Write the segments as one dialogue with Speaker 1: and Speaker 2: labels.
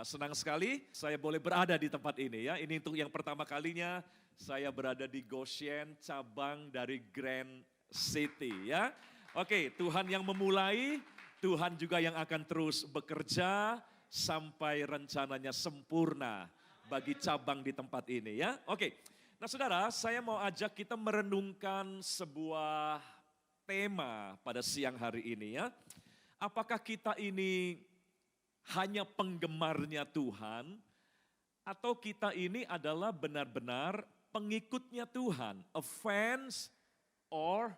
Speaker 1: Senang sekali saya boleh berada di tempat ini ya. Ini untuk yang pertama kalinya saya berada di Goshen, cabang dari Grand City ya. Oke, Tuhan yang memulai, Tuhan juga yang akan terus bekerja sampai rencananya sempurna bagi cabang di tempat ini ya. Oke, nah saudara, saya mau ajak kita merenungkan sebuah tema pada siang hari ini ya. Apakah kita ini hanya penggemarnya Tuhan, atau kita ini adalah benar-benar pengikutnya Tuhan, a fans or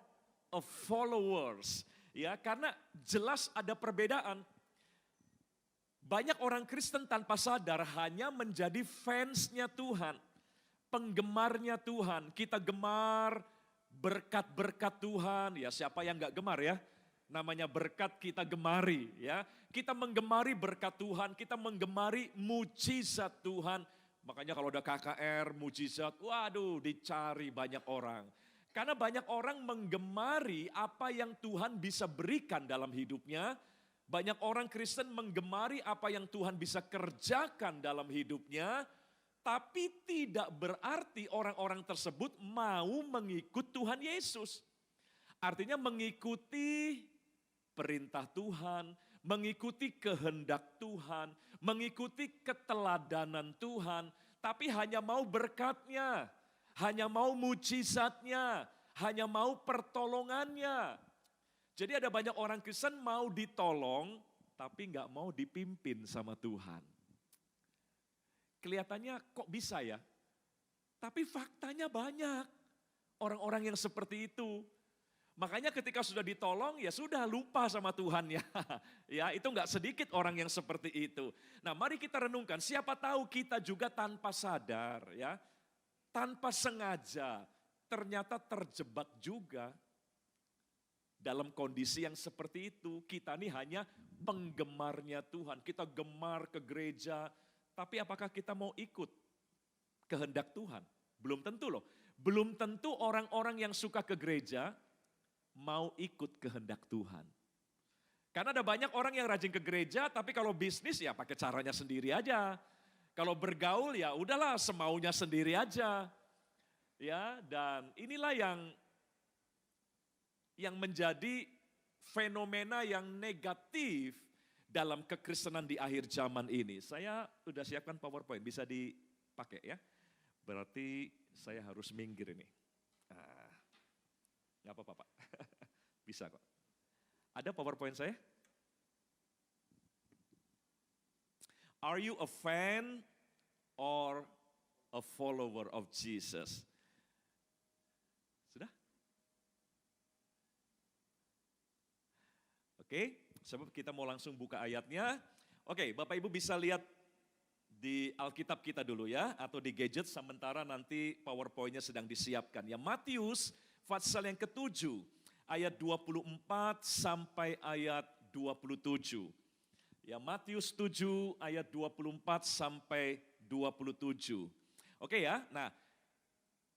Speaker 1: a followers. Ya, karena jelas ada perbedaan. Banyak orang Kristen tanpa sadar hanya menjadi fansnya Tuhan, penggemarnya Tuhan. Kita gemar berkat-berkat Tuhan, ya siapa yang gak gemar ya? Namanya berkat kita gemari ya. Kita menggemari berkat Tuhan, kita menggemari mujizat Tuhan. Makanya kalau ada KKR, mujizat, waduh dicari banyak orang. Karena banyak orang menggemari apa yang Tuhan bisa berikan dalam hidupnya. Banyak orang Kristen menggemari apa yang Tuhan bisa kerjakan dalam hidupnya. Tapi tidak berarti orang-orang tersebut mau mengikut Tuhan Yesus. Artinya mengikuti perintah Tuhan, mengikuti kehendak Tuhan, mengikuti keteladanan Tuhan, tapi hanya mau berkatnya, hanya mau mujizatnya, hanya mau pertolongannya. Jadi ada banyak orang Kristen mau ditolong, tapi nggak mau dipimpin sama Tuhan. Kelihatannya kok bisa ya? Tapi faktanya banyak orang-orang yang seperti itu. Makanya ketika sudah ditolong ya sudah lupa sama Tuhan ya. Ya itu nggak sedikit orang yang seperti itu. Nah mari kita renungkan, siapa tahu kita juga tanpa sadar ya. Tanpa sengaja ternyata terjebak juga dalam kondisi yang seperti itu. Kita ini hanya penggemarnya Tuhan. Kita gemar ke gereja, tapi apakah kita mau ikut kehendak Tuhan? Belum tentu loh. Belum tentu orang-orang yang suka ke gereja mau ikut kehendak Tuhan. Karena ada banyak orang yang rajin ke gereja, tapi kalau bisnis ya pakai caranya sendiri aja. Kalau bergaul ya udahlah semaunya sendiri aja. Ya, dan inilah yang menjadi fenomena yang negatif dalam kekristenan di akhir zaman ini. Saya udah siapkan PowerPoint, bisa dipakai ya. Berarti saya harus minggir ini. Nah, gak apa-apa Pak, bisa kok. Ada PowerPoint saya? Are you a fan or a follower of Jesus? Sudah? Oke, sebab kita mau langsung buka ayatnya. Oke, Bapak Ibu bisa lihat di Alkitab kita dulu ya, atau di gadget sementara nanti PowerPoint-nya sedang disiapkan. Ya Matius pasal yang ke-7, ayat 24 sampai ayat 27. Ya Matius 7 ayat 24 sampai 27. Oke ya, nah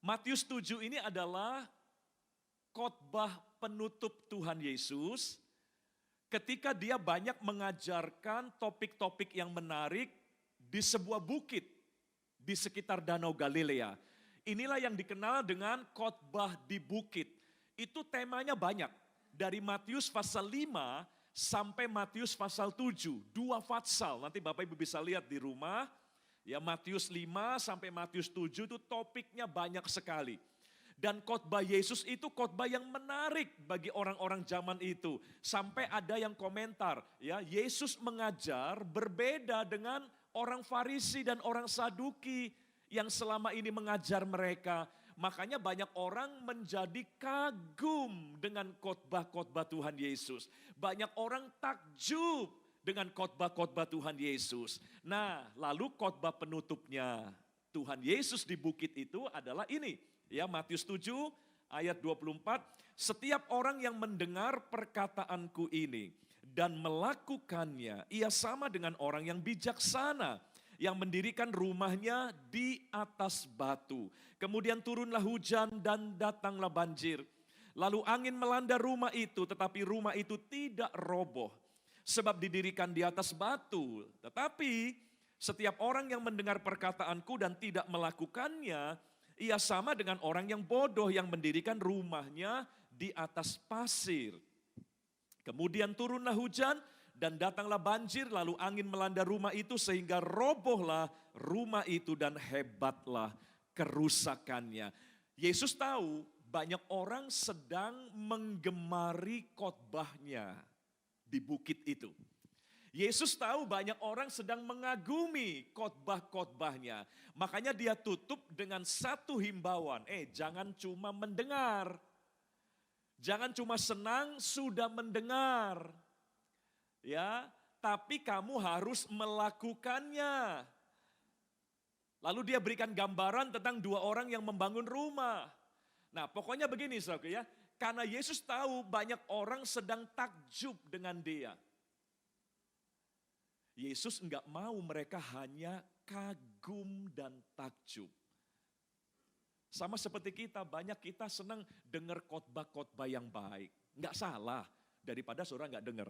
Speaker 1: Matius 7 ini adalah khotbah penutup Tuhan Yesus ketika dia banyak mengajarkan topik-topik yang menarik di sebuah bukit di sekitar Danau Galilea. Inilah yang dikenal dengan khotbah di bukit. Itu temanya banyak. Dari Matius pasal 5 sampai Matius pasal 7. 2 pasal, nanti Bapak Ibu bisa lihat di rumah. Ya Matius 5 sampai Matius 7 itu topiknya banyak sekali. Dan khotbah Yesus itu khotbah yang menarik bagi orang-orang zaman itu. Sampai ada yang komentar, ya Yesus mengajar berbeda dengan orang Farisi dan orang Saduki yang selama ini mengajar mereka. Makanya banyak orang menjadi kagum dengan khotbah-khotbah Tuhan Yesus. Banyak orang takjub dengan khotbah-khotbah Tuhan Yesus. Nah, lalu khotbah penutupnya Tuhan Yesus di bukit itu adalah ini. Ya, Matius 7 ayat 24. Setiap orang yang mendengar perkataanku ini dan melakukannya, ia sama dengan orang yang bijaksana yang mendirikan rumahnya di atas batu. Kemudian turunlah hujan dan datanglah banjir. Lalu angin melanda rumah itu, tetapi rumah itu tidak roboh sebab didirikan di atas batu. Tetapi Setiap orang yang mendengar perkataanku dan tidak melakukannya, ia sama dengan orang yang bodoh yang mendirikan rumahnya di atas pasir. Kemudian turunlah hujan dan datanglah banjir, lalu angin melanda rumah itu sehingga robohlah rumah itu dan hebatlah kerusakannya. Yesus tahu banyak orang sedang menggemari khotbahnya di bukit itu. Yesus tahu banyak orang sedang mengagumi khotbah-khotbahnya. Makanya dia tutup dengan satu himbauan. Jangan cuma mendengar. Jangan cuma senang sudah mendengar. Ya, tapi kamu harus melakukannya. Lalu dia berikan gambaran tentang dua orang yang membangun rumah. Nah, pokoknya begini saudara ya. Karena Yesus tahu banyak orang sedang takjub dengan dia. Yesus enggak mau mereka hanya kagum dan takjub. Sama seperti kita, banyak kita senang dengar khotbah-khotbah yang baik. Enggak salah, daripada saudara enggak dengar.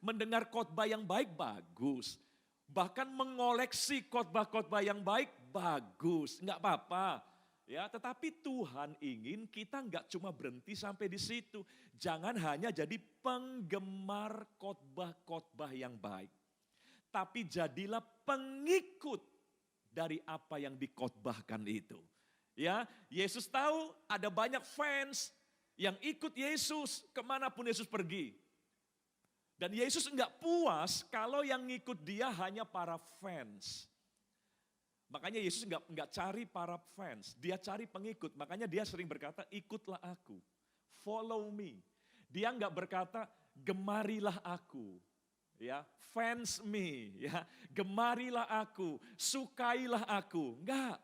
Speaker 1: Mendengar khotbah yang baik bagus. Bahkan mengoleksi khotbah-khotbah yang baik bagus, enggak apa-apa. Ya, tetapi Tuhan ingin kita enggak cuma berhenti sampai di situ. Jangan hanya jadi penggemar khotbah-khotbah yang baik. Tapi jadilah pengikut dari apa yang dikhotbahkan itu. Ya, Yesus tahu ada banyak fans yang ikut Yesus kemanapun Yesus pergi. Dan Yesus enggak puas kalau yang ngikut dia hanya para fans. Makanya Yesus enggak cari para fans, dia cari pengikut. Makanya dia sering berkata, ikutlah aku, follow me. Dia enggak berkata, gemarilah aku. Ya, fans me, ya, gemarilah aku, sukailah aku. Enggak.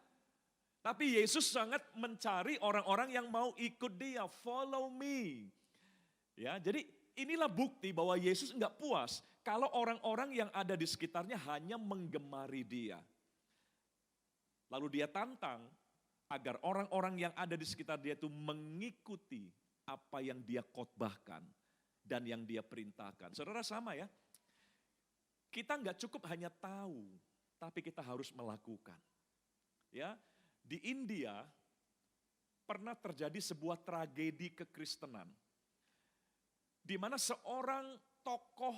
Speaker 1: Tapi Yesus sangat mencari orang-orang yang mau ikut dia, follow me. Ya, jadi inilah bukti bahwa Yesus enggak puas kalau orang-orang yang ada di sekitarnya hanya menggemari dia. Lalu dia tantang agar orang-orang yang ada di sekitar dia itu mengikuti apa yang dia khotbahkan dan yang dia perintahkan. Saudara sama ya. Kita enggak cukup hanya tahu, tapi kita harus melakukan. Ya, di India pernah terjadi sebuah tragedi kekristenan, di mana seorang tokoh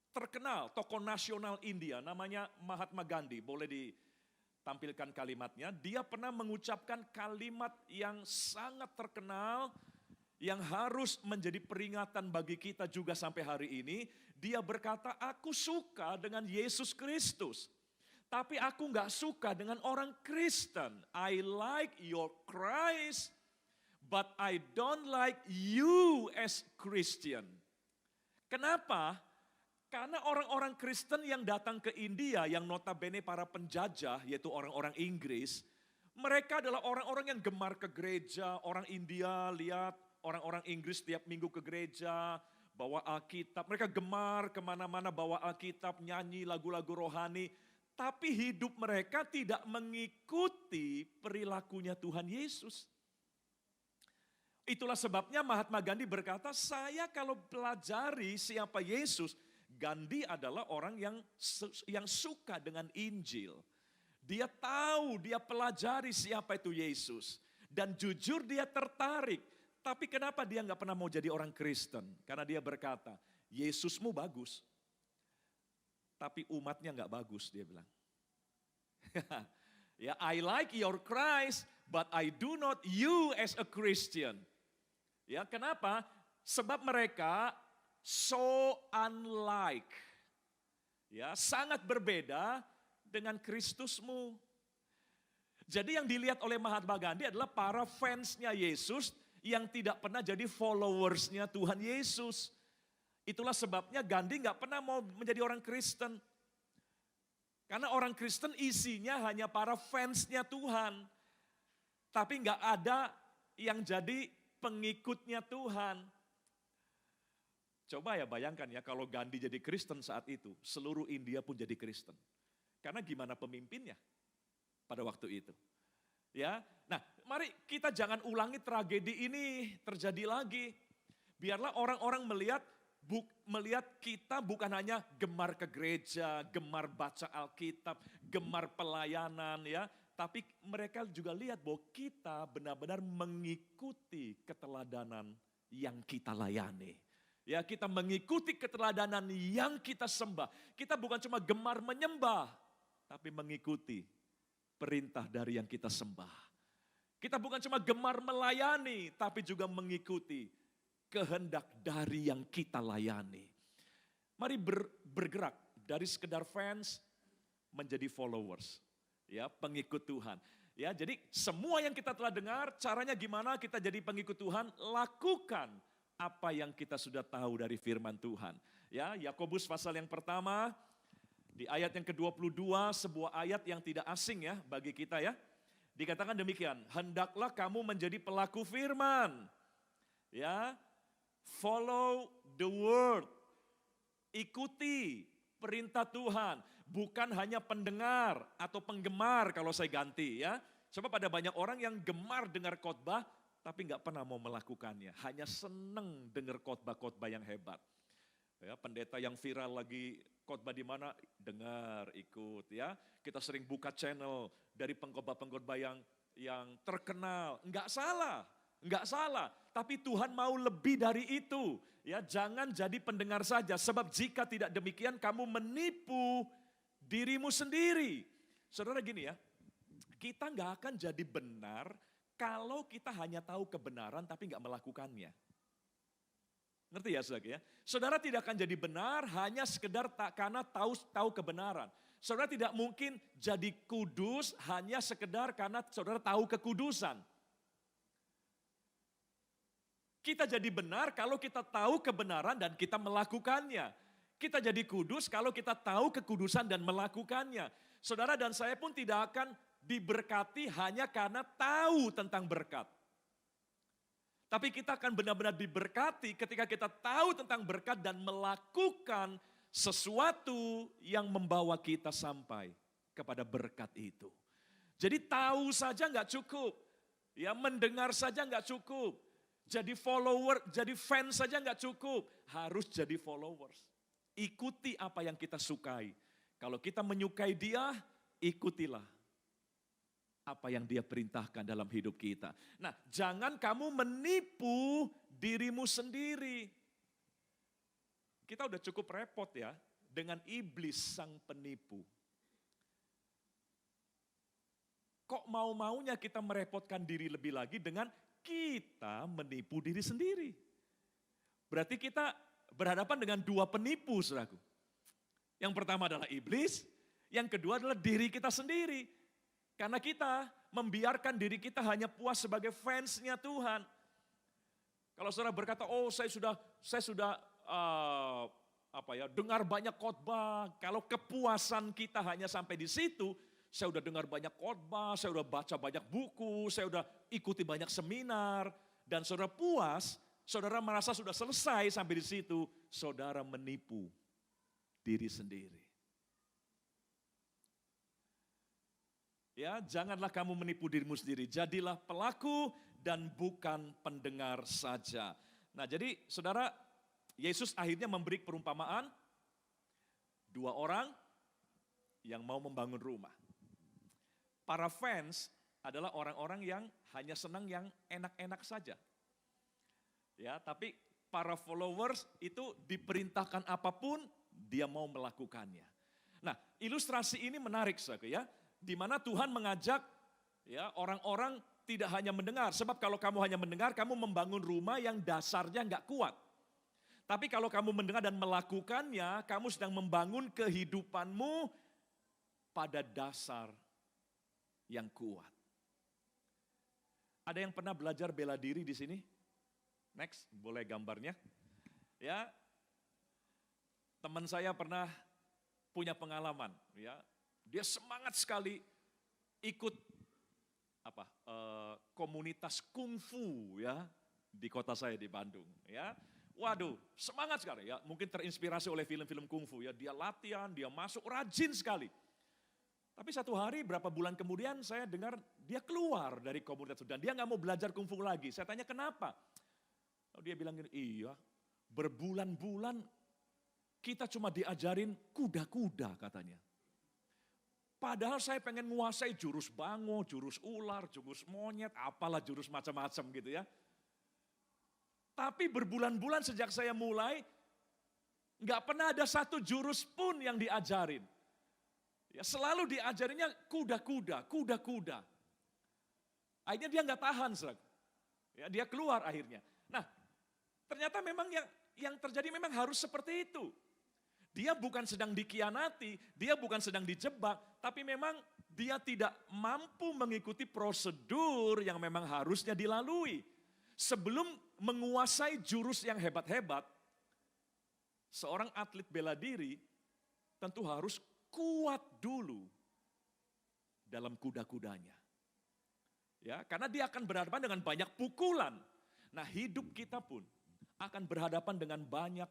Speaker 1: terkenal, tokoh nasional India, namanya Mahatma Gandhi, boleh ditampilkan kalimatnya. Dia pernah mengucapkan kalimat yang sangat terkenal, yang harus menjadi peringatan bagi kita juga sampai hari ini. Dia berkata, aku suka dengan Yesus Kristus, tapi aku gak suka dengan orang Kristen. I like your Christ, but I don't like you as Christian. Kenapa? Karena orang-orang Kristen yang datang ke India, yang notabene para penjajah, yaitu orang-orang Inggris, mereka adalah orang-orang yang gemar ke gereja. Orang India lihat orang-orang Inggris tiap minggu ke gereja, bawa Alkitab. Mereka gemar kemana-mana bawa Alkitab, nyanyi lagu-lagu rohani. Tapi hidup mereka tidak mengikuti perilakunya Tuhan Yesus. Itulah sebabnya Mahatma Gandhi berkata, saya kalau pelajari siapa Yesus, Gandhi adalah orang yang suka dengan Injil. Dia tahu, dia pelajari siapa itu Yesus. Dan jujur dia tertarik. Tapi kenapa dia nggak pernah mau jadi orang Kristen? Karena dia berkata, Yesusmu bagus, tapi umatnya nggak bagus, dia bilang. Ya, I like your Christ, but I do not you as a Christian. Ya, kenapa? Sebab mereka so unlike. Ya, sangat berbeda dengan Kristusmu. Jadi yang dilihat oleh Mahatma Gandhi adalah para fansnya Yesus yang tidak pernah jadi followersnya Tuhan Yesus. Itulah sebabnya Gandhi nggak pernah mau menjadi orang Kristen. Karena orang Kristen isinya hanya para fansnya Tuhan. Tapi nggak ada yang jadi pengikutnya Tuhan. Coba ya bayangkan ya kalau Gandhi jadi Kristen saat itu, seluruh India pun jadi Kristen. Karena gimana pemimpinnya pada waktu itu. Ya, nah mari kita jangan ulangi tragedi ini terjadi lagi. Biarlah orang-orang melihat melihat kita bukan hanya gemar ke gereja, gemar baca Alkitab, gemar pelayanan ya, tapi mereka juga lihat bahwa kita benar-benar mengikuti keteladanan yang kita layani. Ya, kita mengikuti keteladanan yang kita sembah. Kita bukan cuma gemar menyembah, tapi mengikuti perintah dari yang kita sembah. Kita bukan cuma gemar melayani, tapi juga mengikuti kehendak dari yang kita layani. Mari bergerak dari sekedar fans menjadi followers, ya, pengikut Tuhan. Ya, jadi semua yang kita telah dengar, caranya gimana kita jadi pengikut Tuhan, lakukan apa yang kita sudah tahu dari firman Tuhan. Ya, Yakobus pasal yang pertama, di ayat yang ke-22, sebuah ayat yang tidak asing ya bagi kita ya. Dikatakan demikian, hendaklah kamu menjadi pelaku firman. Ya, follow the word. Ikuti perintah Tuhan, bukan hanya pendengar atau penggemar kalau saya ganti ya. Sebab ada banyak orang yang gemar dengar khotbah, tapi nggak pernah mau melakukannya. Hanya seneng dengar khotbah-khotbah yang hebat. Ya, pendeta yang viral lagi khotbah di mana, dengar, ikut ya. Kita sering buka channel dari pengkhotbah-pengkhotbah yang terkenal. Nggak salah, nggak salah. Tapi Tuhan mau lebih dari itu. Ya, jangan jadi pendengar saja. Sebab jika tidak demikian, kamu menipu dirimu sendiri. Saudara gini ya, kita nggak akan jadi benar kalau kita hanya tahu kebenaran tapi nggak melakukannya. Ngerti ya saudara ya? Saudara tidak akan jadi benar hanya sekedar karena tahu kebenaran. Saudara tidak mungkin jadi kudus hanya sekedar karena saudara tahu kekudusan. Kita jadi benar kalau kita tahu kebenaran dan kita melakukannya. Kita jadi kudus kalau kita tahu kekudusan dan melakukannya. Saudara dan saya pun tidak akan diberkati hanya karena tahu tentang berkat. Tapi kita akan benar-benar diberkati ketika kita tahu tentang berkat dan melakukan sesuatu yang membawa kita sampai kepada berkat itu. Jadi tahu saja nggak cukup, ya mendengar saja nggak cukup, jadi follower, jadi fans saja nggak cukup, harus jadi followers. Ikuti apa yang kita sukai. Kalau kita menyukai dia, ikutilah apa yang dia perintahkan dalam hidup kita. Nah, jangan kamu menipu dirimu sendiri. Kita udah cukup repot ya dengan iblis sang penipu. Kok mau-maunya kita merepotkan diri lebih lagi dengan kita menipu diri sendiri. Berarti kita berhadapan dengan dua penipu, saudaraku. Yang pertama adalah iblis, yang kedua adalah diri kita sendiri. Karena kita membiarkan diri kita hanya puas sebagai fansnya Tuhan. Kalau saudara berkata, oh saya sudah dengar banyak khotbah. Kalau kepuasan kita hanya sampai di situ, saya udah dengar banyak khotbah, saya udah baca banyak buku, saya udah ikuti banyak seminar. Dan saudara puas, saudara merasa sudah selesai sampai di situ, saudara menipu diri sendiri. Ya, janganlah kamu menipu dirimu sendiri. Jadilah pelaku dan bukan pendengar saja. Nah, jadi saudara, Yesus akhirnya memberi perumpamaan dua orang yang mau membangun rumah. Para fans adalah orang-orang yang hanya senang yang enak-enak saja. Ya, tapi para followers itu diperintahkan apapun dia mau melakukannya. Nah, ilustrasi ini menarik saudara ya. Di mana Tuhan mengajak ya orang-orang tidak hanya mendengar. Sebab kalau kamu hanya mendengar, kamu membangun rumah yang dasarnya nggak kuat. Tapi kalau kamu mendengar dan melakukannya, kamu sedang membangun kehidupanmu pada dasar yang kuat. Ada yang pernah belajar bela diri di sini? Next, boleh gambarnya. Ya, teman saya pernah punya pengalaman. Ya, dia semangat sekali ikut komunitas kungfu ya di kota saya di Bandung. Ya, waduh, semangat sekali ya. Mungkin terinspirasi oleh film-film kungfu ya. Dia latihan, dia masuk rajin sekali. Tapi satu hari berapa bulan kemudian saya dengar dia keluar dari komunitas itu dan dia nggak mau belajar kungfu lagi. Saya tanya kenapa? Lalu dia bilang gini, iya Berbulan-bulan kita cuma diajarin kuda-kuda katanya. Padahal saya pengen menguasai jurus bango, jurus ular, jurus monyet, apalah jurus macam-macam gitu ya. Tapi berbulan-bulan sejak saya mulai, nggak pernah ada satu jurus pun yang diajarin. Ya, selalu diajarinnya kuda-kuda, kuda-kuda. Akhirnya dia nggak tahan, saudara. Ya, dia keluar akhirnya. Nah, ternyata memang yang terjadi memang harus seperti itu. Dia bukan sedang dikhianati, dia bukan sedang dijebak, tapi memang dia tidak mampu mengikuti prosedur yang memang harusnya dilalui. Sebelum menguasai jurus yang hebat-hebat, seorang atlet bela diri tentu harus kuat dulu dalam kuda-kudanya. Ya, karena dia akan berhadapan dengan banyak pukulan. Nah, hidup kita pun akan berhadapan dengan banyak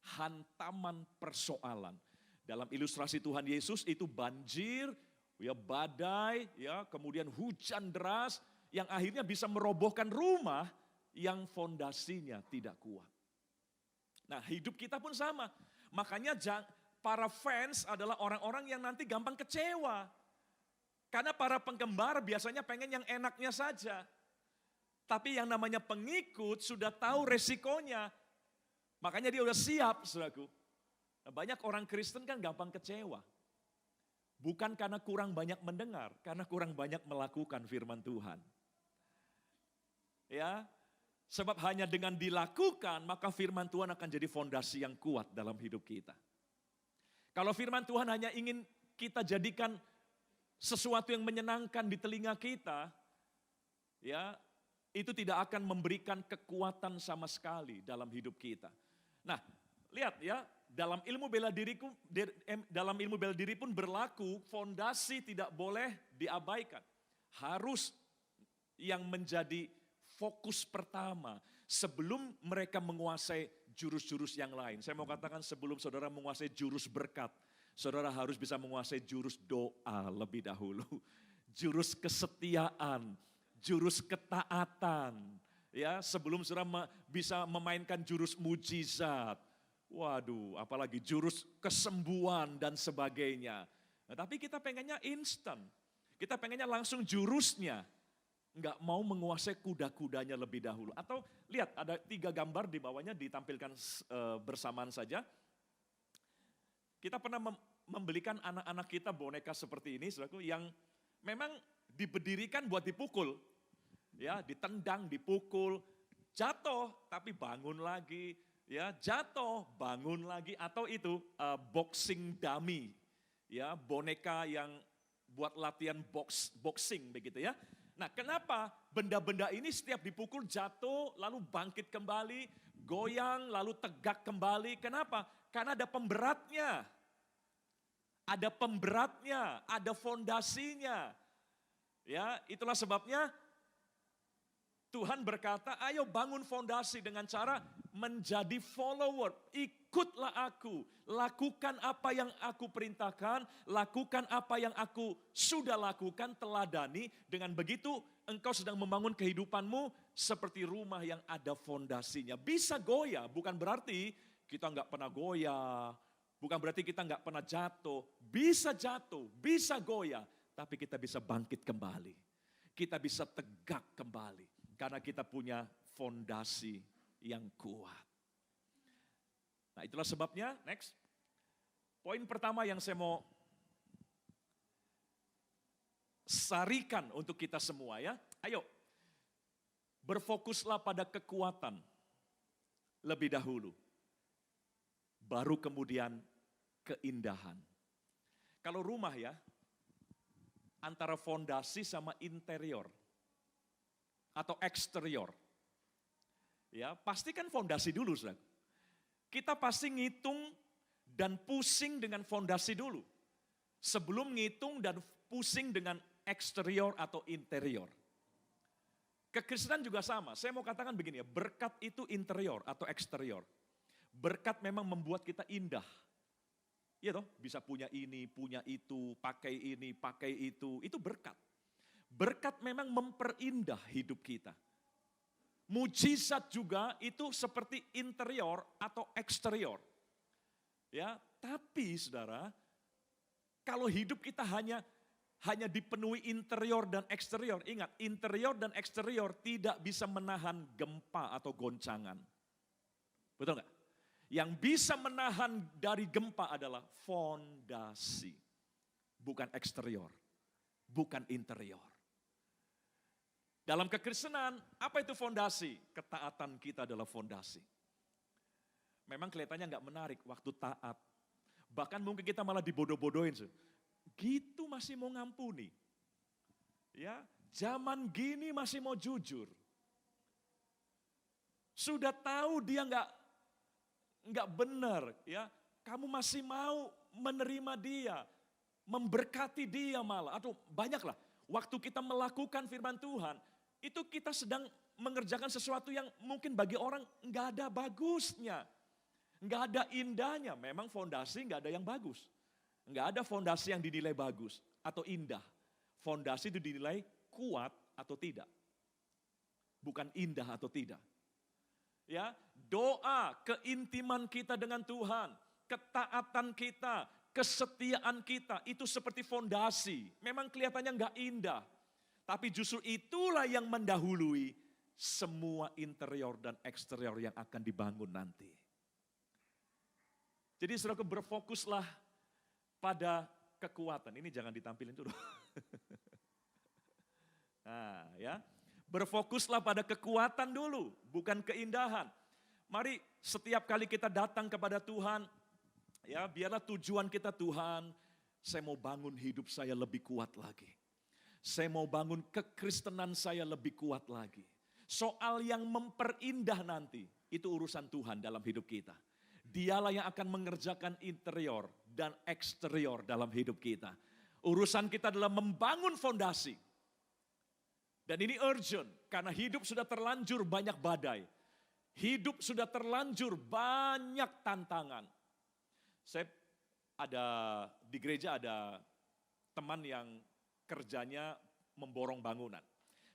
Speaker 1: hantaman persoalan. Dalam ilustrasi Tuhan Yesus itu banjir, ya badai, ya kemudian hujan deras yang akhirnya bisa merobohkan rumah yang fondasinya tidak kuat. Nah, hidup kita pun sama. Makanya para fans adalah orang-orang yang nanti gampang kecewa. Karena para penggemar biasanya pengen yang enaknya saja. Tapi yang namanya pengikut sudah tahu resikonya. Makanya dia udah siap, saudaraku. Nah, banyak orang Kristen kan gampang kecewa. Bukan karena kurang banyak mendengar, karena kurang banyak melakukan firman Tuhan. Ya, sebab hanya dengan dilakukan, maka firman Tuhan akan jadi fondasi yang kuat dalam hidup kita. Kalau firman Tuhan hanya ingin kita jadikan sesuatu yang menyenangkan di telinga kita, ya, itu tidak akan memberikan kekuatan sama sekali dalam hidup kita. Nah, lihat ya, dalam ilmu bela diri pun berlaku, fondasi tidak boleh diabaikan. Harus yang menjadi fokus pertama sebelum mereka menguasai jurus-jurus yang lain. Saya mau katakan sebelum saudara menguasai jurus berkat, saudara harus bisa menguasai jurus doa lebih dahulu. Jurus kesetiaan, jurus ketaatan. Ya, sebelum saudara bisa memainkan jurus mujizat. Waduh, apalagi jurus kesembuhan dan sebagainya. Nah, tapi kita pengennya instan. Kita pengennya langsung jurusnya. Enggak mau menguasai kuda-kudanya lebih dahulu. Atau lihat ada 3 gambar di bawahnya ditampilkan bersamaan saja. Kita pernah membelikan anak-anak kita boneka seperti ini, saudaraku, yang memang diberdirikan buat dipukul. Ya, ditendang, dipukul, jatuh tapi bangun lagi, ya, jatuh, bangun lagi, atau itu boxing dummy, ya, boneka yang buat latihan boxing begitu ya. Nah, kenapa benda-benda ini setiap dipukul jatuh, lalu bangkit kembali, goyang, lalu tegak kembali? Kenapa? Karena ada pemberatnya. Ada pemberatnya, ada fondasinya. Ya, itulah sebabnya Tuhan berkata, ayo bangun fondasi dengan cara menjadi follower. Ikutlah aku, lakukan apa yang aku perintahkan, lakukan apa yang aku sudah lakukan, teladani. Dengan begitu engkau sedang membangun kehidupanmu seperti rumah yang ada fondasinya. Bisa goyah, bukan berarti kita nggak pernah goyah, bukan berarti kita nggak pernah jatuh. Bisa goyah, tapi kita bisa bangkit kembali. Kita bisa tegak kembali. Karena kita punya fondasi yang kuat. Nah, itulah sebabnya, next. Poin pertama yang saya mau sarikan untuk kita semua ya. Ayo, berfokuslah pada kekuatan lebih dahulu. Baru kemudian keindahan. Kalau rumah ya, antara fondasi sama interior atau eksterior. Ya, pastikan fondasi dulu, saudara. Kita pasti ngitung dan pusing dengan fondasi dulu. Sebelum ngitung dan pusing dengan eksterior atau interior. Kekristenan juga sama. Saya mau katakan begini ya, berkat itu interior atau eksterior. Berkat memang membuat kita indah. Iya toh, bisa punya ini, punya itu, pakai ini, pakai itu berkat. Berkat memang memperindah hidup kita. Mujizat juga itu seperti interior atau eksterior. Ya, tapi saudara, kalau hidup kita hanya dipenuhi interior dan eksterior, ingat, interior dan eksterior tidak bisa menahan gempa atau goncangan. Betul nggak? Yang bisa menahan dari gempa adalah fondasi, bukan eksterior, bukan interior. Dalam kekristenan, apa itu fondasi? Ketaatan kita adalah fondasi. Memang kelihatannya nggak menarik waktu taat. Bahkan mungkin kita malah dibodoh-bodohin. Gitu masih mau ngampuni. Ya, zaman gini masih mau jujur. Sudah tahu dia nggak benar, ya. Kamu masih mau menerima dia, memberkati dia malah. Atau banyaklah, waktu kita melakukan firman Tuhan, itu kita sedang mengerjakan sesuatu yang mungkin bagi orang nggak ada bagusnya. Nggak ada indahnya, memang fondasi nggak ada yang bagus. Nggak ada fondasi yang dinilai bagus atau indah. Fondasi itu dinilai kuat atau tidak. Bukan indah atau tidak. Ya, doa, keintiman kita dengan Tuhan, ketaatan kita, kesetiaan kita, itu seperti fondasi. Memang kelihatannya nggak indah. Tapi justru itulah yang mendahului semua interior dan eksterior yang akan dibangun nanti. Jadi saudaraku, berfokuslah pada kekuatan. Ini jangan ditampilin dulu. Nah, ya. Berfokuslah pada kekuatan dulu, bukan keindahan. Mari setiap kali kita datang kepada Tuhan, ya, biarlah tujuan kita, Tuhan, saya mau bangun hidup saya lebih kuat lagi. Saya mau bangun kekristenan saya lebih kuat lagi. Soal yang memperindah nanti, itu urusan Tuhan dalam hidup kita. Dialah yang akan mengerjakan interior dan eksterior dalam hidup kita. Urusan kita adalah membangun fondasi. Dan ini urgent, karena hidup sudah terlanjur banyak badai. Hidup sudah terlanjur banyak tantangan. Saya di gereja ada teman yang kerjanya memborong bangunan.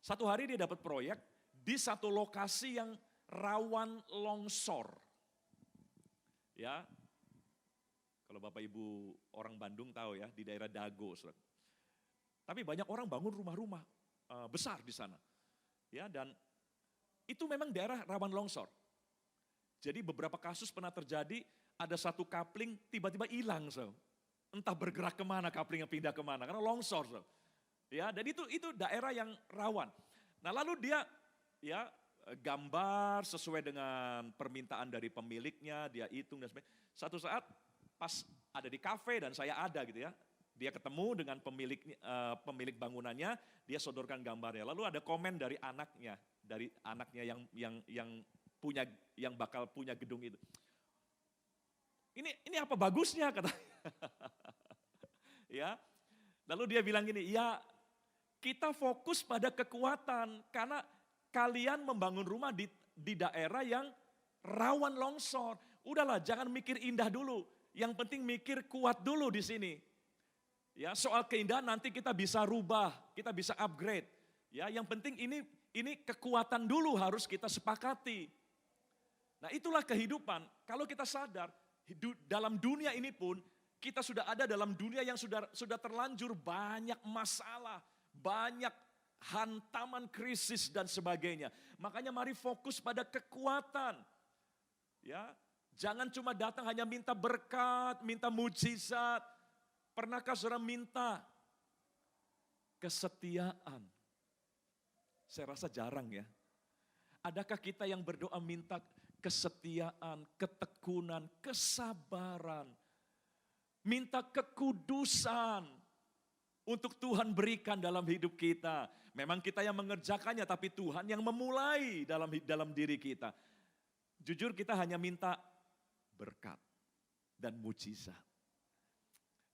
Speaker 1: Satu hari dia dapat proyek di satu lokasi yang rawan longsor. Ya, kalau Bapak Ibu orang Bandung tahu ya, di daerah Dago. Tapi banyak orang bangun rumah-rumah besar di sana. Ya, dan itu memang daerah rawan longsor. Jadi beberapa kasus pernah terjadi, ada satu kapling tiba-tiba hilang. Entah bergerak kemana, kaplingnya pindah kemana, karena longsor. Ya, dan itu daerah yang rawan. Nah, lalu dia ya gambar sesuai dengan permintaan dari pemiliknya, dia hitung dan sebagainya. Satu saat pas ada di kafe dan saya ada gitu ya, dia ketemu dengan pemilik bangunannya, dia sodorkan gambarnya. Lalu ada komen dari anaknya yang bakal punya gedung itu. Ini apa bagusnya kata. Ya. Lalu dia bilang gini, ya kita fokus pada kekuatan karena kalian membangun rumah di daerah yang rawan longsor. Udahlah, jangan mikir indah dulu. Yang penting mikir kuat dulu di sini. Ya, soal keindahan nanti kita bisa rubah, kita bisa upgrade. Ya, yang penting ini kekuatan dulu harus kita sepakati. Nah, itulah kehidupan. Kalau kita sadar dalam dunia ini pun kita sudah ada dalam dunia yang sudah terlanjur banyak masalah, banyak hantaman krisis dan sebagainya. Makanya mari fokus pada kekuatan. Ya, jangan cuma datang hanya minta berkat, minta mujizat. Pernahkah saudara minta kesetiaan? Saya rasa jarang ya. Adakah kita yang berdoa minta kesetiaan, ketekunan, kesabaran, minta kekudusan untuk Tuhan berikan dalam hidup kita. Memang kita yang mengerjakannya, tapi Tuhan yang memulai dalam diri kita. Jujur kita hanya minta berkat dan mujizat.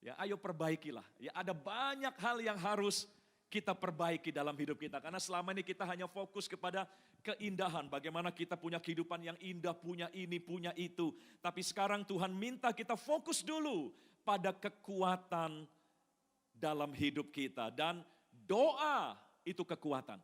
Speaker 1: Ya, ayo perbaikilah. Ya, ada banyak hal yang harus kita perbaiki dalam hidup kita. Karena selama ini kita hanya fokus kepada keindahan. Bagaimana kita punya kehidupan yang indah, punya ini, punya itu. Tapi sekarang Tuhan minta kita fokus dulu pada kekuatan dalam hidup kita. Dan doa itu kekuatan.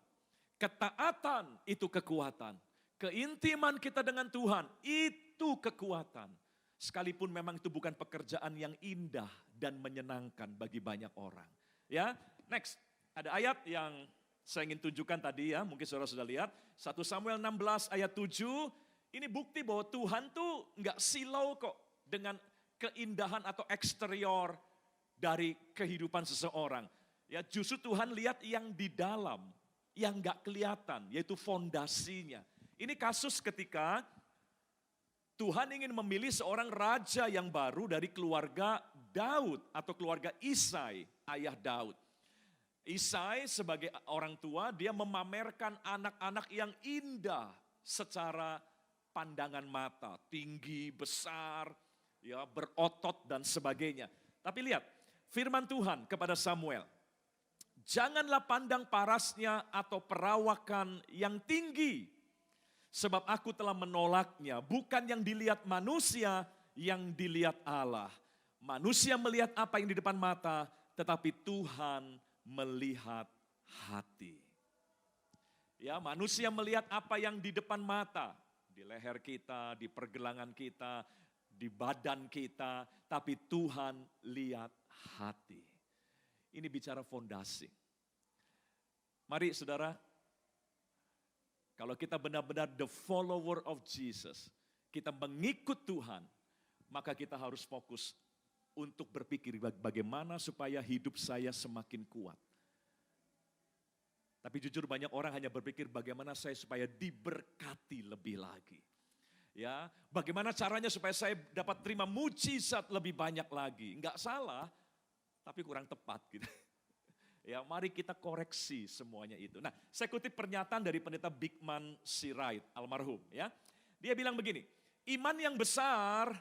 Speaker 1: Ketaatan itu kekuatan. Keintiman kita dengan Tuhan itu kekuatan. Sekalipun memang itu bukan pekerjaan yang indah dan menyenangkan bagi banyak orang. Ya, next. Ada ayat yang saya ingin tunjukkan tadi ya, mungkin saudara sudah lihat. 1 Samuel 16 ayat 7, ini bukti bahwa Tuhan tuh nggak silau kok dengan keindahan atau eksterior dari kehidupan seseorang. Ya, justru Tuhan lihat yang di dalam, yang nggak kelihatan, yaitu fondasinya. Ini kasus ketika Tuhan ingin memilih seorang raja yang baru dari keluarga Daud atau keluarga Isai, ayah Daud. Isai sebagai orang tua, dia memamerkan anak-anak yang indah secara pandangan mata, tinggi, besar, ya, berotot dan sebagainya. Tapi lihat, firman Tuhan kepada Samuel, janganlah pandang parasnya atau perawakan yang tinggi, sebab aku telah menolaknya, bukan yang dilihat manusia, yang dilihat Allah. Manusia melihat apa yang di depan mata, tetapi Tuhan melihat hati. Ya, manusia melihat apa yang di depan mata, di leher kita, di pergelangan kita, di badan kita, tapi Tuhan lihat hati. Ini bicara fondasi. Mari saudara, kalau kita benar-benar the follower of Jesus, kita mengikut Tuhan, maka kita harus fokus untuk berpikir bagaimana supaya hidup saya semakin kuat. Tapi jujur banyak orang hanya berpikir bagaimana saya supaya diberkati lebih lagi. Ya, bagaimana caranya supaya saya dapat terima mujizat lebih banyak lagi. Enggak salah, tapi kurang tepat gitu. Ya, mari kita koreksi semuanya itu. Nah, saya kutip pernyataan dari pendeta Bigman Sirait, almarhum ya. Dia bilang begini, iman yang besar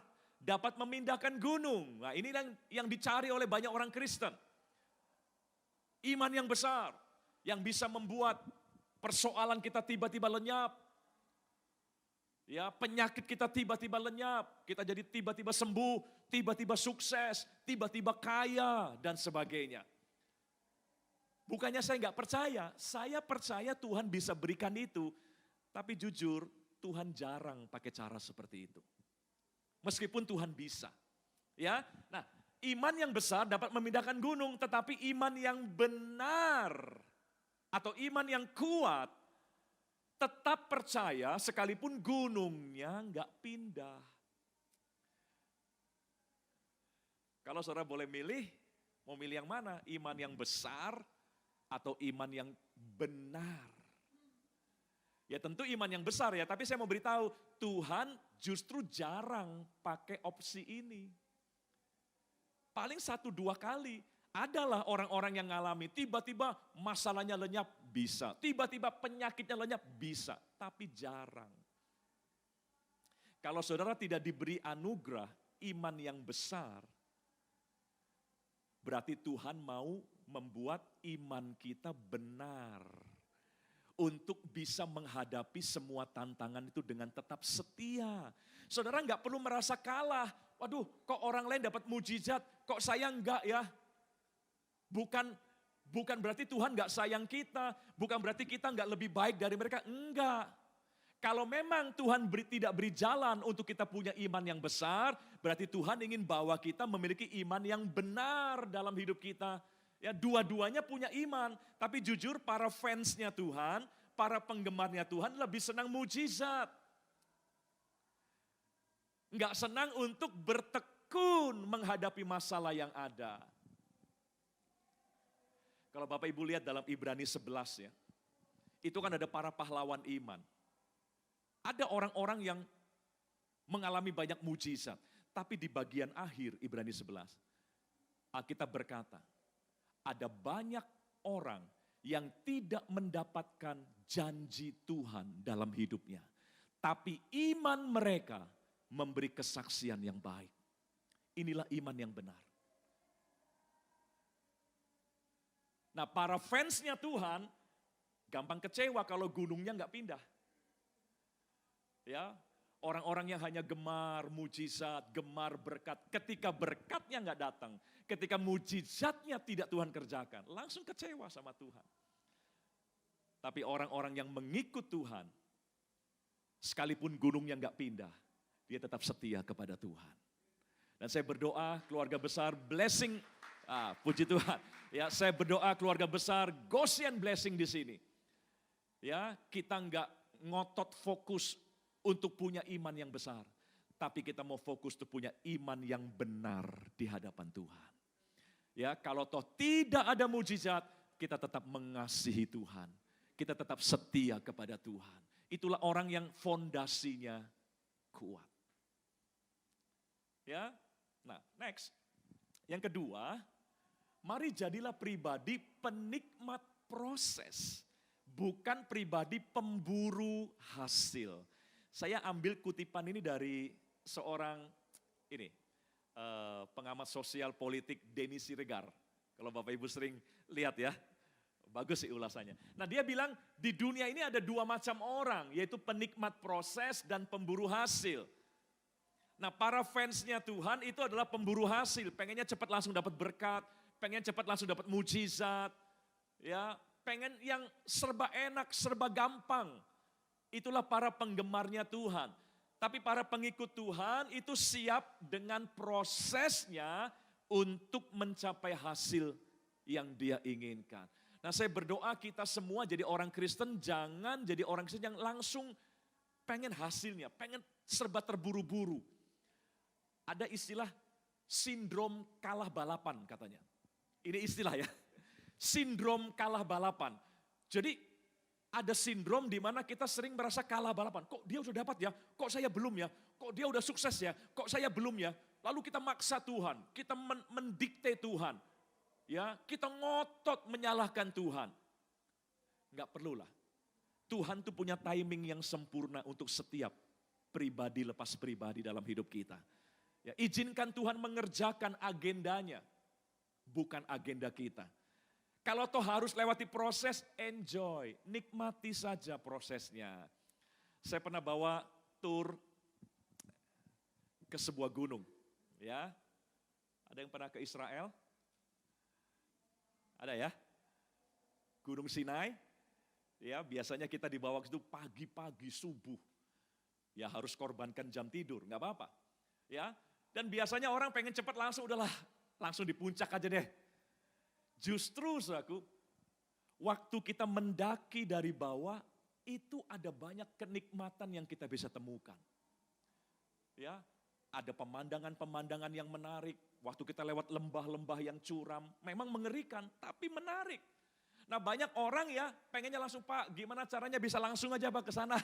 Speaker 1: dapat memindahkan gunung. Nah, ini yang dicari oleh banyak orang Kristen. Iman yang besar yang bisa membuat persoalan kita tiba-tiba lenyap. Ya, penyakit kita tiba-tiba lenyap, kita jadi tiba-tiba sembuh, tiba-tiba sukses, tiba-tiba kaya dan sebagainya. Bukannya saya nggak percaya, saya percaya Tuhan bisa berikan itu. Tapi jujur, Tuhan jarang pakai cara seperti itu. Meskipun Tuhan bisa. Ya, nah, iman yang besar dapat memindahkan gunung, tetapi iman yang benar atau iman yang kuat tetap percaya sekalipun gunungnya nggak pindah. Kalau saudara boleh milih, mau milih yang mana? Iman yang besar atau iman yang benar? Ya tentu iman yang besar ya, tapi saya mau beritahu, Tuhan justru jarang pakai opsi ini. Paling 1-2 kali, adalah orang-orang yang ngalami, tiba-tiba masalahnya lenyap, bisa. Tiba-tiba penyakitnya lenyap, bisa. Tapi jarang. Kalau saudara tidak diberi anugerah iman yang besar, berarti Tuhan mau membuat iman kita benar. Untuk bisa menghadapi semua tantangan itu dengan tetap setia. Saudara nggak perlu merasa kalah. Waduh, kok orang lain dapat mujizat, kok saya enggak ya? Bukan berarti Tuhan nggak sayang kita, bukan berarti kita nggak lebih baik dari mereka, enggak. Kalau memang Tuhan tidak beri jalan untuk kita punya iman yang besar, berarti Tuhan ingin bawa kita memiliki iman yang benar dalam hidup kita. Ya, dua-duanya punya iman, tapi jujur para fansnya Tuhan, para penggemarnya Tuhan lebih senang mujizat. Enggak senang untuk bertekun menghadapi masalah yang ada. Kalau Bapak Ibu lihat dalam Ibrani 11 ya, itu kan ada para pahlawan iman. Ada orang-orang yang mengalami banyak mujizat, tapi di bagian akhir Ibrani 11, Alkitab berkata, ada banyak orang yang tidak mendapatkan janji Tuhan dalam hidupnya. Tapi iman mereka memberi kesaksian yang baik. Inilah iman yang benar. Nah, para fansnya Tuhan gampang kecewa kalau gunungnya nggak pindah. Ya, orang-orang yang hanya gemar mujizat, gemar berkat. Ketika berkatnya nggak datang, ketika mujizatnya tidak Tuhan kerjakan, langsung kecewa sama Tuhan. Tapi orang-orang yang mengikut Tuhan, sekalipun gunungnya nggak pindah, dia tetap setia kepada Tuhan. Dan saya berdoa keluarga besar blessing, puji Tuhan. Ya, saya berdoa keluarga besar Goshen blessing di sini. Ya, kita nggak ngotot fokus untuk punya iman yang besar, tapi kita mau fokus untuk punya iman yang benar di hadapan Tuhan. Ya, kalau toh tidak ada mujizat, kita tetap mengasihi Tuhan. Kita tetap setia kepada Tuhan. Itulah orang yang fondasinya kuat. Ya, nah next. Yang kedua, mari jadilah pribadi penikmat proses, bukan pribadi pemburu hasil. Saya ambil kutipan ini dari seorang pengamat sosial politik Denny Siregar. Kalau Bapak Ibu sering lihat ya, bagus sih ulasannya. Nah dia bilang di dunia ini ada dua macam orang, yaitu penikmat proses dan pemburu hasil. Nah para fansnya Tuhan itu adalah pemburu hasil, pengennya cepat langsung dapat berkat, pengen cepat langsung dapat mujizat, ya, pengen yang serba enak, serba gampang. Itulah para penggemarnya Tuhan. Tapi para pengikut Tuhan itu siap dengan prosesnya untuk mencapai hasil yang dia inginkan. Nah saya berdoa kita semua jadi orang Kristen, jangan jadi orang Kristen yang langsung pengen hasilnya, pengen serba terburu-buru. Ada istilah sindrom kalah balapan katanya. Ini istilah ya, sindrom kalah balapan. Jadi ada sindrom di mana kita sering merasa kalah balapan. Kok dia udah dapat ya, kok saya belum ya, kok dia udah sukses ya, kok saya belum ya. Lalu kita maksa Tuhan, kita mendikte Tuhan. Ya, kita ngotot menyalahkan Tuhan. Enggak perlulah. Tuhan tuh punya timing yang sempurna untuk setiap pribadi lepas pribadi dalam hidup kita. Ya, izinkan Tuhan mengerjakan agendanya, bukan agenda kita. Kalau toh harus lewati proses, enjoy, nikmati saja prosesnya. Saya pernah bawa tur ke sebuah gunung, ya. Ada yang pernah ke Israel? Ada ya? Gunung Sinai, ya biasanya kita dibawa ke situ pagi-pagi subuh. Ya harus korbankan jam tidur, nggak apa-apa. Ya, dan biasanya orang pengen cepat langsung, udahlah langsung di puncak aja deh. Justru saudaraku, waktu kita mendaki dari bawah, itu ada banyak kenikmatan yang kita bisa temukan. Ya, ada pemandangan-pemandangan yang menarik. Waktu kita lewat lembah-lembah yang curam, memang mengerikan, tapi menarik. Nah banyak orang ya pengennya langsung, Pak gimana caranya bisa langsung aja Pak ke sana.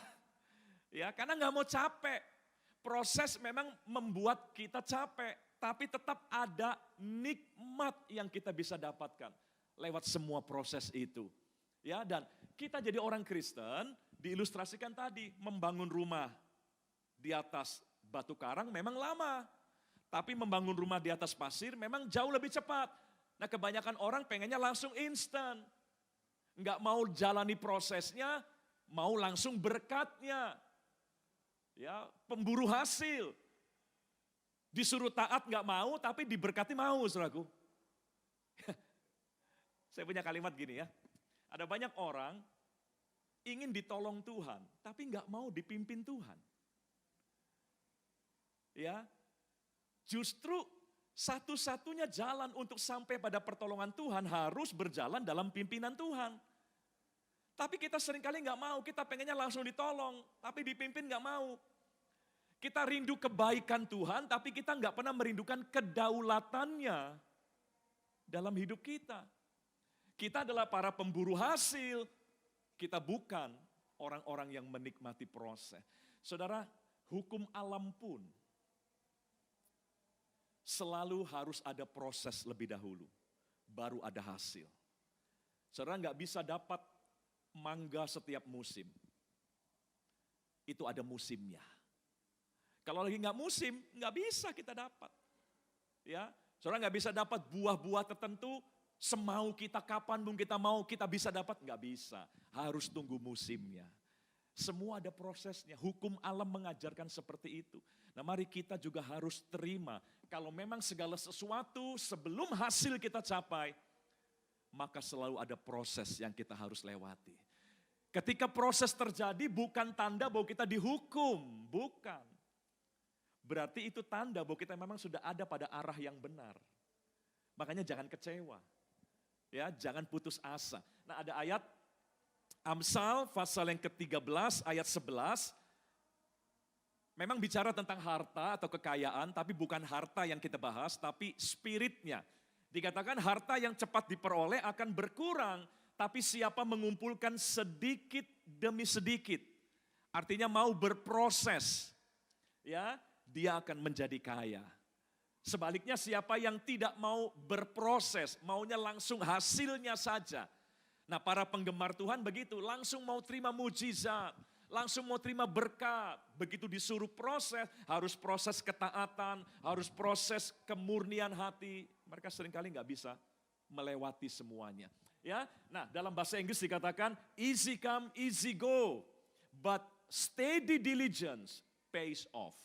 Speaker 1: Ya karena nggak mau capek. Proses memang membuat kita capek, tapi tetap ada nikmat yang kita bisa dapatkan lewat semua proses itu. Ya dan kita jadi orang Kristen diilustrasikan tadi, membangun rumah di atas batu karang memang lama. Tapi membangun rumah di atas pasir memang jauh lebih cepat. Nah kebanyakan orang pengennya langsung instan. Enggak mau jalani prosesnya, mau langsung berkatnya. Ya, pemburu hasil. Disuruh taat enggak mau, tapi diberkati mau, saudaraku. Saya punya kalimat gini ya. Ada banyak orang ingin ditolong Tuhan, tapi enggak mau dipimpin Tuhan. Ya, justru satu-satunya jalan untuk sampai pada pertolongan Tuhan harus berjalan dalam pimpinan Tuhan. Tapi kita seringkali nggak mau, kita pengennya langsung ditolong, tapi dipimpin nggak mau. Kita rindu kebaikan Tuhan, tapi kita nggak pernah merindukan kedaulatannya dalam hidup kita. Kita adalah para pemburu hasil, kita bukan orang-orang yang menikmati proses. Saudara, hukum alam pun selalu harus ada proses lebih dahulu, baru ada hasil. Saudara nggak bisa dapat mangga setiap musim. Itu ada musimnya. Kalau lagi nggak musim, nggak bisa kita dapat. Ya, saudara nggak bisa dapat buah-buah tertentu semau kita kapan pun kita mau kita bisa dapat, nggak bisa. Harus tunggu musimnya. Semua ada prosesnya. Hukum alam mengajarkan seperti itu. Nah, mari kita juga harus terima kalau memang segala sesuatu sebelum hasil kita capai, maka selalu ada proses yang kita harus lewati. Ketika proses terjadi bukan tanda bahwa kita dihukum, bukan. Berarti itu tanda bahwa kita memang sudah ada pada arah yang benar. Makanya jangan kecewa. Ya, jangan putus asa. Nah, ada ayat Amsal pasal yang ke-13 ayat 11. Memang bicara tentang harta atau kekayaan, tapi bukan harta yang kita bahas, tapi spiritnya. Dikatakan harta yang cepat diperoleh akan berkurang, tapi siapa mengumpulkan sedikit demi sedikit, artinya mau berproses, ya, dia akan menjadi kaya. Sebaliknya siapa yang tidak mau berproses, maunya langsung hasilnya saja. Nah, para penggemar Tuhan begitu, langsung mau terima mujizat, langsung mau terima berkat. Begitu disuruh proses, harus proses ketaatan, harus proses kemurnian hati. Mereka seringkali nggak bisa melewati semuanya. Ya, nah dalam bahasa Inggris dikatakan easy come, easy go, but steady diligence pays off.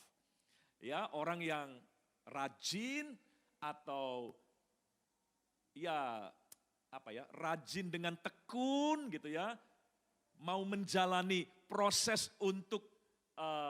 Speaker 1: Ya, orang yang rajin atau ya rajin dengan tekun gitu ya, mau menjalani proses untuk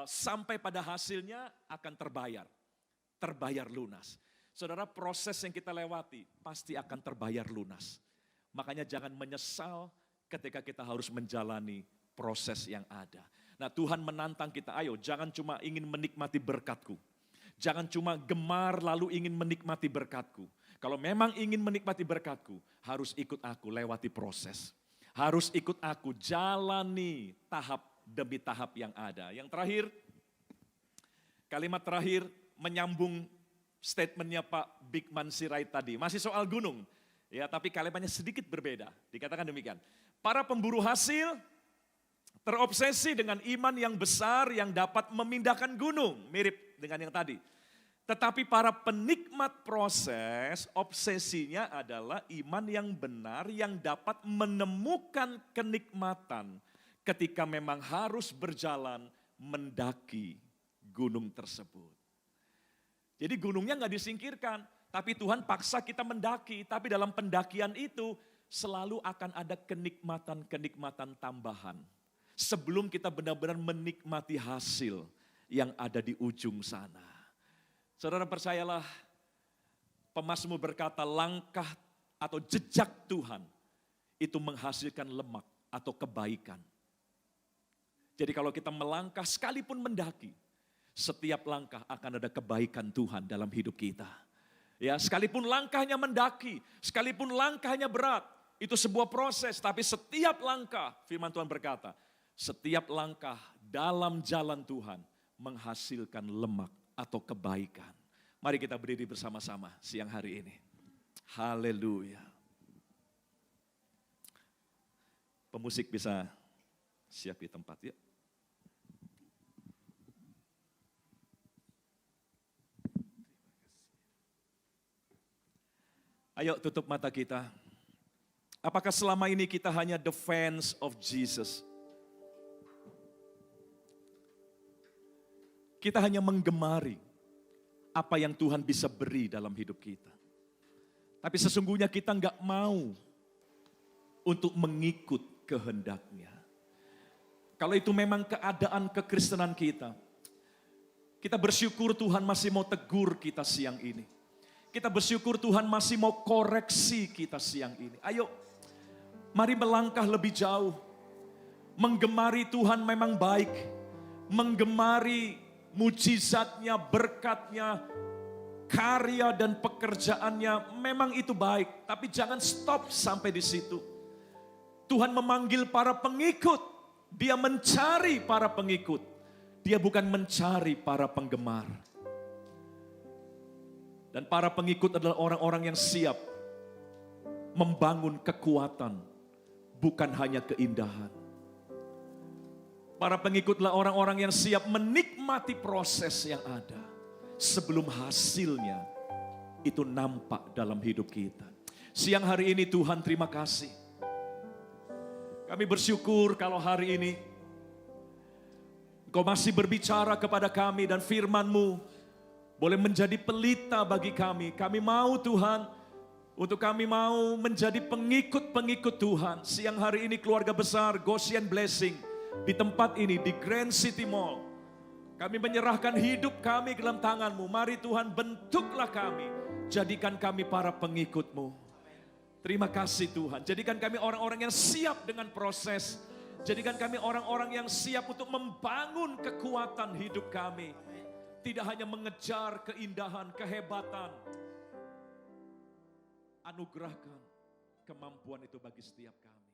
Speaker 1: sampai pada hasilnya akan terbayar lunas. Saudara, proses yang kita lewati pasti akan terbayar lunas. Makanya jangan menyesal ketika kita harus menjalani proses yang ada. Nah, Tuhan menantang kita, ayo jangan cuma ingin menikmati berkat-Ku. Jangan cuma gemar lalu ingin menikmati berkat-Ku. Kalau memang ingin menikmati berkat-Ku, harus ikut aku lewati proses. Harus ikut aku jalani tahap demi tahap yang ada. Yang terakhir, kalimat terakhir menyambung statementnya Pak Bigman Sirait tadi. Masih soal gunung, ya, tapi kalimatnya sedikit berbeda. Dikatakan demikian, para pemburu hasil terobsesi dengan iman yang besar yang dapat memindahkan gunung. Mirip dengan yang tadi. Tetapi para penikmat proses, obsesinya adalah iman yang benar yang dapat menemukan kenikmatan ketika memang harus berjalan mendaki gunung tersebut. Jadi gunungnya nggak disingkirkan, tapi Tuhan paksa kita mendaki. Tapi dalam pendakian itu selalu akan ada kenikmatan-kenikmatan tambahan. Sebelum kita benar-benar menikmati hasil yang ada di ujung sana. Saudara percayalah, pemazmur berkata langkah atau jejak Tuhan itu menghasilkan lemak atau kebaikan. Jadi kalau kita melangkah sekalipun mendaki, setiap langkah akan ada kebaikan Tuhan dalam hidup kita. Ya, sekalipun langkahnya mendaki, sekalipun langkahnya berat, itu sebuah proses, tapi setiap langkah, firman Tuhan berkata, setiap langkah dalam jalan Tuhan menghasilkan lemak atau kebaikan. Mari kita berdiri bersama-sama siang hari ini. Haleluya. Pemusik bisa siap di tempat ya. Ayo tutup mata kita. Apakah selama ini kita hanya the fans of Jesus? Kita hanya menggemari apa yang Tuhan bisa beri dalam hidup kita. Tapi sesungguhnya kita nggak mau untuk mengikut kehendaknya. Kalau itu memang keadaan kekristenan kita, kita bersyukur Tuhan masih mau tegur kita siang ini. Kita bersyukur Tuhan masih mau koreksi kita siang ini. Ayo, mari melangkah lebih jauh. Menggemari Tuhan memang baik. Menggemari mujizatnya, berkatnya, karya dan pekerjaannya memang itu baik. Tapi jangan stop sampai di situ. Tuhan memanggil para pengikut. Dia mencari para pengikut. Dia bukan mencari para penggemar. Dan para pengikut adalah orang-orang yang siap membangun kekuatan, bukan hanya keindahan. Para pengikut adalah orang-orang yang siap menikmati proses yang ada sebelum hasilnya itu nampak dalam hidup kita. Siang hari ini Tuhan terima kasih. Kami bersyukur kalau hari ini Engkau masih berbicara kepada kami dan firman-Mu boleh menjadi pelita bagi kami. Kami mau Tuhan Untuk kami mau menjadi pengikut-pengikut Tuhan. Siang hari ini keluarga besar Goshen Blessing di tempat ini, di Grand City Mall. Kami menyerahkan hidup kami ke dalam tangan-Mu. Mari Tuhan bentuklah kami. Jadikan kami para pengikut-Mu. Terima kasih Tuhan. Jadikan kami orang-orang yang siap dengan proses. Jadikan kami orang-orang yang siap untuk membangun kekuatan hidup kami. Tidak hanya mengejar keindahan, kehebatan. Anugerahkan kemampuan itu bagi setiap kami.